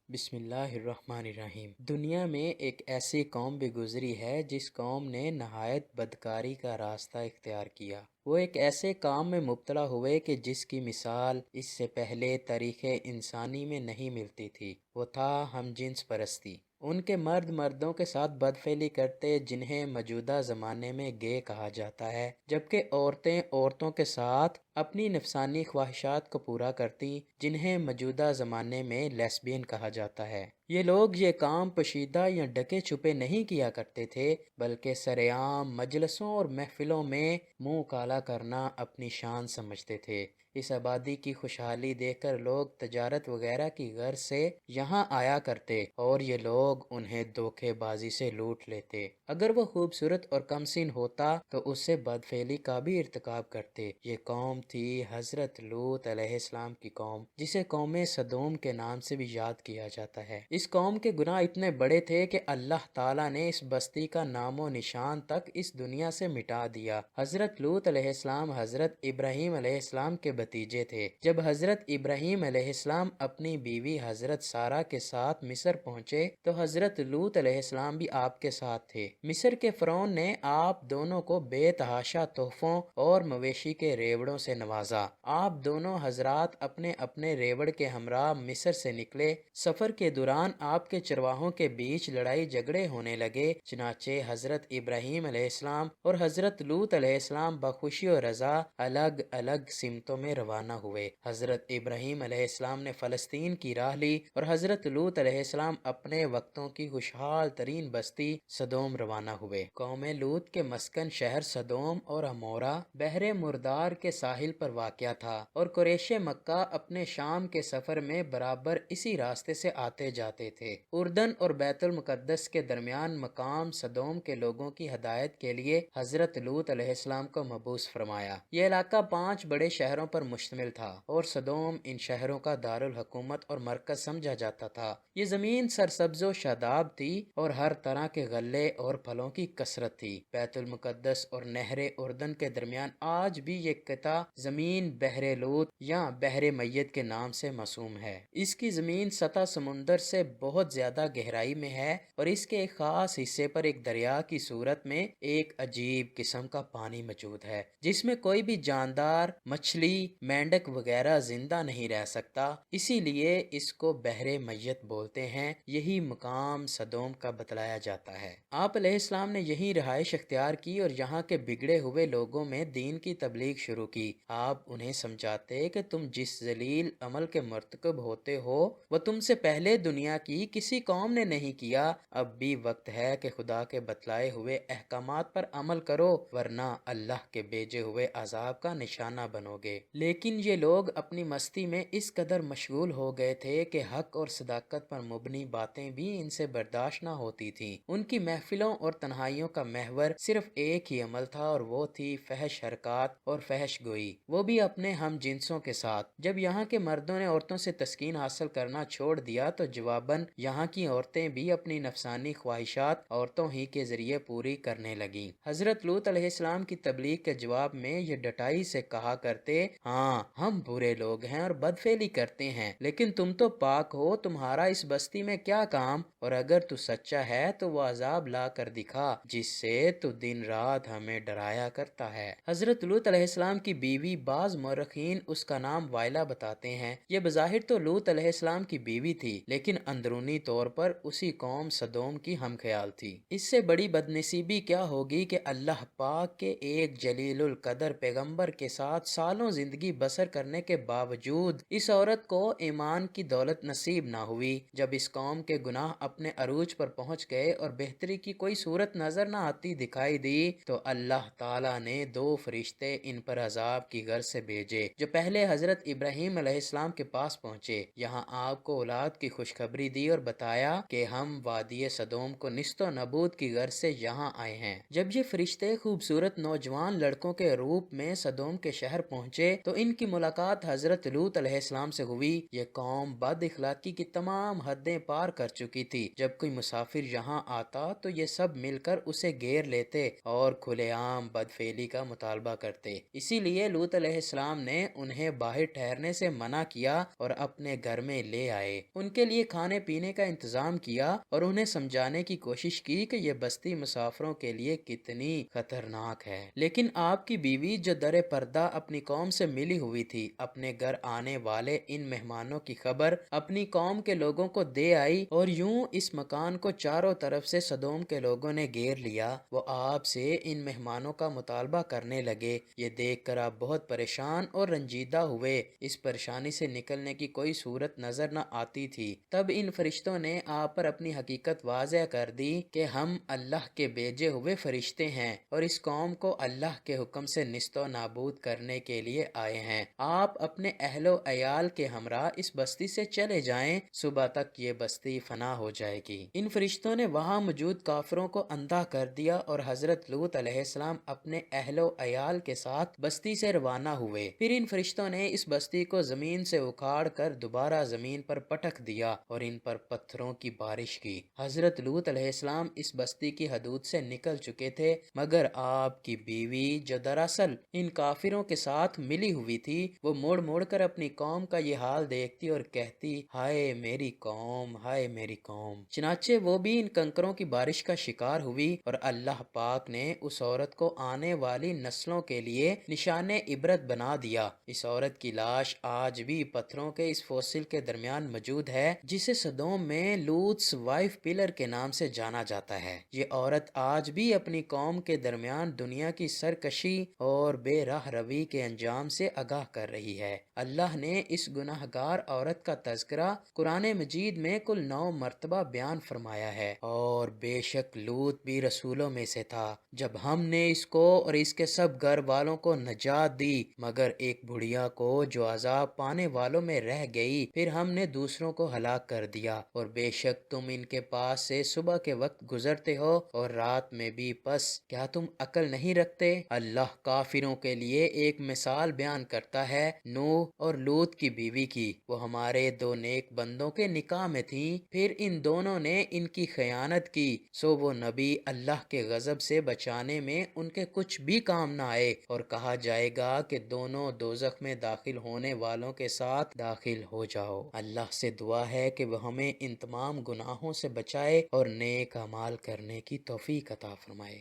بسم اللہ الرحمن الرحیم۔ دنیا میں ایک ایسی قوم بھی گزری ہے جس قوم نے نہایت بدکاری کا راستہ اختیار کیا۔ وہ ایک ایسے کام میں مبتلا ہوئے کہ جس کی مثال اس سے پہلے تاریخ انسانی میں نہیں ملتی تھی۔ وہ تھا ہم جنس پرستی۔ ان کے مرد مردوں کے ساتھ بدفعلی کرتے جنہیں موجودہ زمانے میں گے کہا جاتا ہے، جبکہ عورتیں عورتوں کے ساتھ اپنی نفسانی خواہشات کو پورا کرتی جنہیں موجودہ زمانے میں لیسبین کہا جاتا ہے۔ یہ لوگ یہ کام پوشیدہ یا ڈھکے چھپے نہیں کیا کرتے تھے، بلکہ سر عام مجلسوں اور محفلوں میں منہ کالا کرنا اپنی شان سمجھتے تھے۔ اس آبادی کی خوشحالی دیکھ کر لوگ تجارت وغیرہ کی غرض سے یہاں آیا کرتے اور یہ لوگ انہیں دھوکے بازی سے لوٹ لیتے۔ اگر وہ خوبصورت اور کم سین ہوتا تو اس سے بدفعلی کا بھی ارتکاب کرتے۔ یہ قوم تھی حضرت لوط علیہ السلام کی قوم، جسے قوم سدوم کے نام سے بھی یاد کیا جاتا ہے۔ اس قوم کے گناہ اتنے بڑے تھے کہ اللہ تعالیٰ نے اس بستی کا نام و نشان تک اس دنیا سے مٹا دیا۔ حضرت لوط علیہ السلام حضرت ابراہیم علیہ السلام کے بھتیجے تھے۔ جب حضرت ابراہیم علیہ السلام اپنی بیوی حضرت سارہ کے ساتھ مصر پہنچے تو حضرت لوط علیہ السلام بھی آپ کے ساتھ تھے۔ مصر کے فرعون نے آپ دونوں کو بے تحاشا تحفوں اور مویشی کے ریوڑوں سے نوازا۔ آپ دونوں حضرات اپنے اپنے ریوڑ کے ہمراہ مصر سے نکلے۔ سفر کے دوران آپ کے چرواہوں کے بیچ لڑائی جھگڑے ہونے لگے، چنانچہ حضرت ابراہیم علیہ السلام اور حضرت لوط علیہ السلام بخوشی و رضا الگ الگ سمتوں میں روانہ ہوئے۔ حضرت ابراہیم علیہ السلام نے فلسطین کی راہ لی اور حضرت لوط علیہ السلام اپنے وقتوں کی خوشحال ترین بستی سدوم روانہ ہوئے۔ قوم لوط کے مسکن شہر سدوم اور عمورہ بحر مردار کے ساحل پر واقع تھا، اور قریش مکہ اپنے شام کے سفر میں برابر اسی راستے سے آتے جاتے تھے۔ اردن اور بیت المقدس کے درمیان مقام سدوم کے لوگوں کی ہدایت کے لیے حضرت لوط علیہ السلام کو مبعوث فرمایا۔ یہ علاقہ 5 بڑے شہروں پر مشتمل تھا اور سدوم ان شہروں کا دارالحکومت اور مرکز سمجھا جاتا تھا۔ یہ زمین سرسبز و شاداب تھی اور ہر طرح کے غلے اور پھلوں کی کثرت تھی۔ بیت المقدس اور نہر اردن کے درمیان آج بھی یہ قطعہ زمین بحر لوط یا بحر میت کے نام سے موسوم ہے۔ اس کی زمین سطح سمندر سے بہت زیادہ گہرائی میں ہے اور اس کے ایک خاص حصے پر ایک دریا کی صورت میں ایک عجیب قسم کا پانی موجود ہے جس میں کوئی بھی جاندار، مچھلی، مینڈک وغیرہ زندہ نہیں رہ سکتا، اسی لیے اس کو بحر میت بولتے ہیں۔ یہی مقام سدوم کا بتلایا جاتا ہے۔ آپ علیہ السلام نے یہی رہائش اختیار کی اور یہاں کے بگڑے ہوئے لوگوں میں دین کی تبلیغ شروع کی۔ آپ انہیں سمجھاتے کہ تم جس ذلیل عمل کے مرتکب ہوتے ہو وہ تم سے پہلے دنیا کی کسی قوم نے نہیں کیا۔ اب بھی وقت ہے کہ خدا کے بتلائے ہوئے احکامات پر عمل کرو، ورنہ اللہ کے بھیجے ہوئے عذاب کا نشانہ بنو گے۔ لیکن یہ لوگ اپنی مستی میں اس قدر مشغول ہو گئے تھے کہ حق اور صداقت پر مبنی باتیں بھی ان سے برداشت نہ ہوتی تھیں۔ ان کی محفلوں اور تنہائیوں کا محور صرف ایک ہی عمل تھا اور وہ تھی فحش حرکات اور فحش گوئی، وہ بھی اپنے ہم جنسوں کے ساتھ۔ جب یہاں کے مردوں نے عورتوں سے تسکین حاصل کرنا چھوڑ دیا تو جواباً یہاں کی عورتیں بھی اپنی نفسانی خواہشات عورتوں ہی کے ذریعے پوری کرنے لگیں۔ حضرت لوط علیہ السلام کی تبلیغ کے جواب میں یہ ڈٹائی سے کہا کرتے، ہاں ہم برے لوگ ہیں اور بدفعلی کرتے ہیں، لیکن تم تو پاک ہو، تمہارا اس بستی میں کیا کام؟ اور اگر تو سچا ہے تو وہ عذاب لا کر دکھا جس سے تو دن رات ہمیں ڈرایا کرتا ہے۔ حضرت لوط علیہ السلام کی بیوی، بعض مورخین اس کا نام وائلہ بتاتے ہیں۔ یہ بظاہر تو لوط علیہ السلام کی بیوی تھی، لیکن اندرونی طور پر اسی قوم سدوم کی ہم خیال تھی۔ اس سے بڑی بدنصیبی کیا ہوگی کہ اللہ پاک کے ایک جلیل القدر پیغمبر کے ساتھ سالوں زندگی بسر کرنے کے باوجود اس عورت کو ایمان کی دولت نصیب نہ ہوئی۔ جب اس قوم کے گناہ اپنے عروج پر پہنچ گئے اور بہتری کی کوئی صورت نظر نہ آتی دکھائی دی تو اللہ تعالیٰ نے 2 فرشتے ان پر عذاب کی غرض سے بھیجے جو پہلے حضرت ابراہیم علیہ السلام کے پاس پہنچے۔ یہاں آپ کو اولاد کی خوشخبری دی اور بتایا کہ ہم وادی سدوم کو نیست و نابود کی غرض سے یہاں آئے ہیں۔ جب یہ فرشتے خوبصورت نوجوان لڑکوں کے روپ میں سدوم کے شہر پہنچے تو ان کی ملاقات حضرت لوط علیہ السلام سے ہوئی۔ یہ قوم بد اخلاقی کی تمام حدیں پار کر چکی تھی۔ جب کوئی مسافر یہاں آتا تو یہ سب مل کر اسے گھیر لیتے اور کھلے عام بدفعلی کا مطالبہ کرتے۔ اسی لیے لوط علیہ السلام نے انہیں باہر ٹھہرنے سے منع کیا اور اپنے گھر میں لے آئے، ان کے لیے کھانے پینے کا انتظام کیا اور انہیں سمجھانے کی کوشش کی کہ یہ بستی مسافروں کے لیے کتنی خطرناک ہے۔ لیکن آپ کی بیوی جو در پردہ اپنی قوم سے ملی ہوئی تھی، اپنے گھر آنے والے ان مہمانوں کی خبر اپنی قوم کے لوگوں کو دے آئی اور یوں اس مکان کو چاروں طرف سے سدوم کے لوگوں نے گھیر لیا۔ وہ آپ سے ان مہمانوں کا مطالبہ کرنے لگے۔ یہ دیکھ کر آپ بہت پریشان اور رنجیدہ ہوئے۔ اس پریشانی سے نکلنے کی کوئی صورت نظر نہ آتی تھی۔ تب ان فرشتوں نے آپ پر اپنی حقیقت واضح کر دی کہ ہم اللہ کے بھیجے ہوئے فرشتے ہیں اور اس قوم کو اللہ کے حکم سے نیست و نابود کرنے کے لیے آئے ہیں۔ آپ اپنے اہل و عیال کے ہمراہ اس بستی سے چلے جائیں، صبح تک یہ بستی فنا ہو جائے گی۔ ان فرشتوں نے وہاں موجود کافروں کو اندھا کر دیا اور حضرت لوط علیہ السلام اپنے اہل و عیال کے ساتھ بستی سے روانہ ہوئے۔ پھر ان فرشتوں نے اس بستی کو زمین سے اکھاڑ کر دوبارہ زمین پر پٹک دیا اور ان پر پتھروں کی بارش کی۔ حضرت لوط علیہ السلام اس بستی کی حدود سے نکل چکے تھے، مگر آپ کی بیوی جو دراصل ان کافروں کے ساتھ ملی ہوئی تھی، وہ مڑ مڑ کر اپنی قوم کا یہ حال دیکھتی اور کہتی، ہائے میری قوم، ہائے میری قوم۔ چنانچہ وہ بھی ان کنکروں کی بارش کا شکار ہوئی اور اللہ پاک نے اس عورت کو آنے والی نسلوں کے لیے نشان عبرت بنا دیا۔ اس عورت کی لاش آج بھی پتھروں کے اس فوسل کے درمیان موجود ہے جسے سدوم میں لوطس وائف پلر کے نام سے جانا جاتا ہے۔ یہ عورت آج بھی اپنی قوم کے درمیان دنیا کی سرکشی اور بے راہ روی کے انجام سے آگاہ کر رہی ہے۔ اللہ نے اس گناہ گار عورت کا تذکرہ قرآن مجید میں کل 9 مرتبہ بیان فرمایا ہے، اور بے شک لوط بھی رسولوں میں سے تھا جب ہم نے اس کو اور اس کے سب گھر والوں کو نجات دی، مگر ایک بڑھیا کو جو عذاب پانے والوں میں رہ گئی، پھر ہم نے دوسروں کو ہلاک کر دیا، اور بے شک تم ان کے پاس سے صبح کے وقت گزرتے ہو اور رات میں بھی، پس کیا تم عقل نہیں رکھتے؟ اللہ کافروں کے لیے ایک مثال بیان کرتا ہے نوح اور لوط کی بیوی کی۔ وہ ہمارے 2 نیک بندوں کے نکاح میں تھیں، پھر ان دونوں نے ان کی خیانت کی، سو وہ نبی اللہ کے غضب سے بچانے میں ان کے کچھ بھی کام نہ آئے، اور کہا جائے گا کہ دونوں دوزخ میں داخل ہونے والوں کے ساتھ داخل ہو جاؤ۔ اللہ سے دعا ہے کہ وہ ہمیں ان تمام گناہوں سے بچائے اور نیک اعمال کرنے کی توفیق عطا فرمائے۔